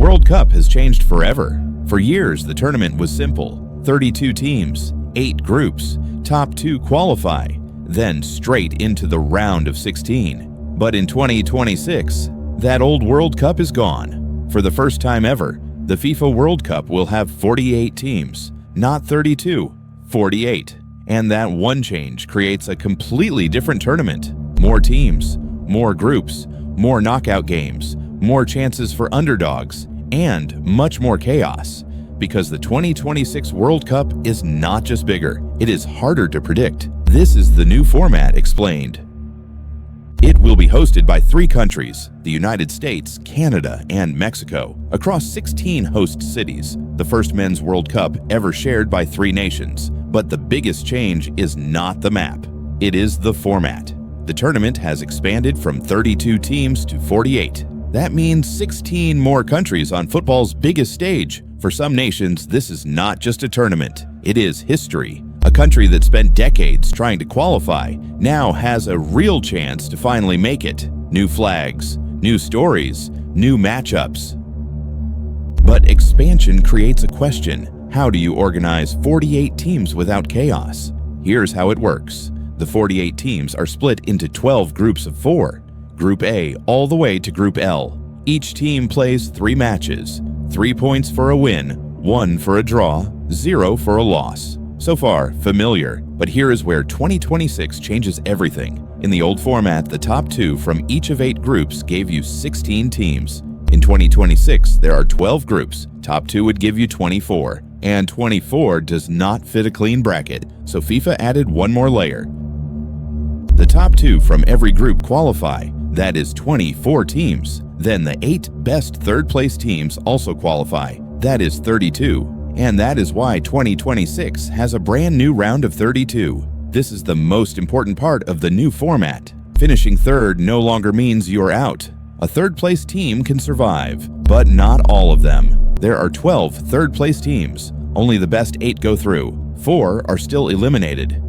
World Cup has changed forever. For years, the tournament was simple: 32 teams, 8 groups, top 2 qualify, then straight into the round of 16. But in 2026, that old World Cup is gone. For the first time ever, the FIFA World Cup will have 48 teams, not 32, 48. And that one change creates a completely different tournament. More teams, more groups, more knockout games, more chances for underdogs, and much more chaos. Because the 2026 World Cup is not just bigger, it is harder to predict. This is the new format explained. It will be hosted by 3 countries, the United States, Canada, and Mexico, across 16 host cities, the first men's World Cup ever shared by 3 nations. But the biggest change is not the map, it is the format. The tournament has expanded from 32 teams to 48. That means 16 more countries on football's biggest stage. For some nations, this is not just a tournament, it is history. A country that spent decades trying to qualify now has a real chance to finally make it. New flags, new stories, new matchups. But expansion creates a question. How do you organize 48 teams without chaos? Here's how it works. The 48 teams are split into 12 groups of 4. Group A all the way to Group L. Each team plays 3 matches. 3 points for a win, 1 for a draw, 0 for a loss. So far, familiar, but here is where 2026 changes everything. In the old format, the top 2 from each of 8 groups gave you 16 teams. In 2026, there are 12 groups. Top 2 would give you 24. And 24 does not fit a clean bracket, so FIFA added one more layer. The top 2 from every group qualify. That is 24 teams. Then the 8 best third-place teams also qualify. That is 32. And that is why 2026 has a brand new round of 32. This is the most important part of the new format. Finishing third no longer means you're out. A third-place team can survive, but not all of them. There are 12 third-place teams. Only the best 8 go through. 4 are still eliminated.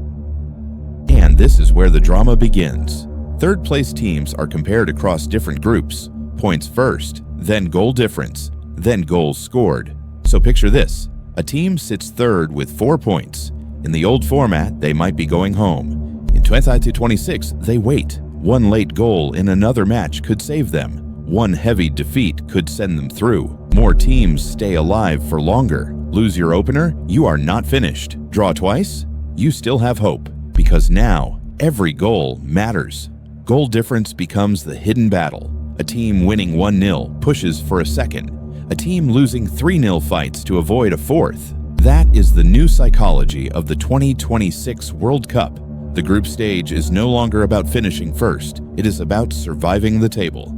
And this is where the drama begins. Third-place teams are compared across different groups. Points first, then goal difference, then goals scored. So picture this. A team sits third with 4 points. In the old format, they might be going home. In 2026, they wait. One late goal in another match could save them. One heavy defeat could send them through. More teams stay alive for longer. Lose your opener, you are not finished. Draw twice, you still have hope. Because now, every goal matters. Goal difference becomes the hidden battle. A team winning 1-0 pushes for a second. A team losing 3-0 fights to avoid a fourth. That is the new psychology of the 2026 World Cup. The group stage is no longer about finishing first. It is about surviving the table.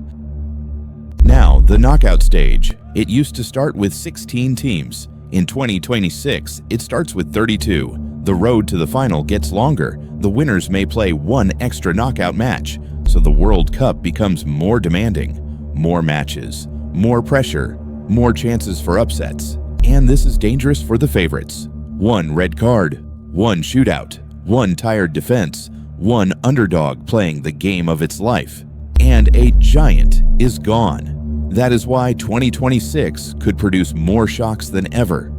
Now, the knockout stage. It used to start with 16 teams. In 2026, it starts with 32. The road to the final gets longer. The winners may play 1 extra knockout match, so the World Cup becomes more demanding. More matches, more pressure, more chances for upsets. And this is dangerous for the favorites. 1 red card, 1 shootout, 1 tired defense, 1 underdog playing the game of its life. And a giant is gone. That is why 2026 could produce more shocks than ever.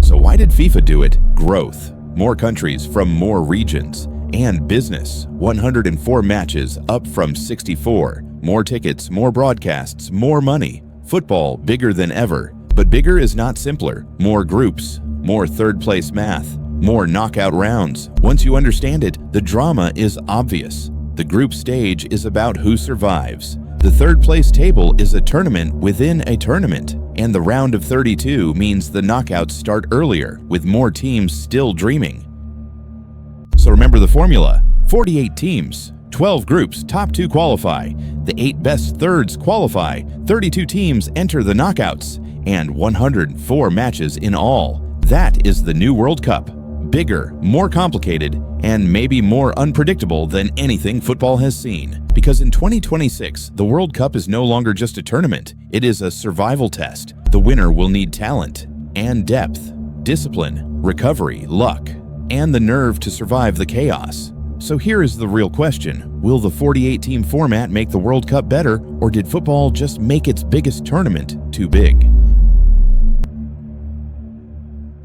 So why did FIFA do it? Growth. More countries from more regions. And business. 104 matches up from 64. More tickets, more broadcasts, more money. Football bigger than ever. But bigger is not simpler. More groups, more third-place math, more knockout rounds. Once you understand it, the drama is obvious. The group stage is about who survives. The third-place table is a tournament within a tournament. And the round of 32 means the knockouts start earlier, with more teams still dreaming. So remember the formula. 48 teams, 12 groups, top 2 qualify. The 8 best thirds qualify. 32 teams enter the knockouts. And 104 matches in all. That is the new World Cup. Bigger, more complicated, and maybe more unpredictable than anything football has seen. Because in 2026, the World Cup is no longer just a tournament. It is a survival test. The winner will need talent and depth, discipline, recovery, luck, and the nerve to survive the chaos. So here is the real question. Will the 48-team format make the World Cup better, or did football just make its biggest tournament too big?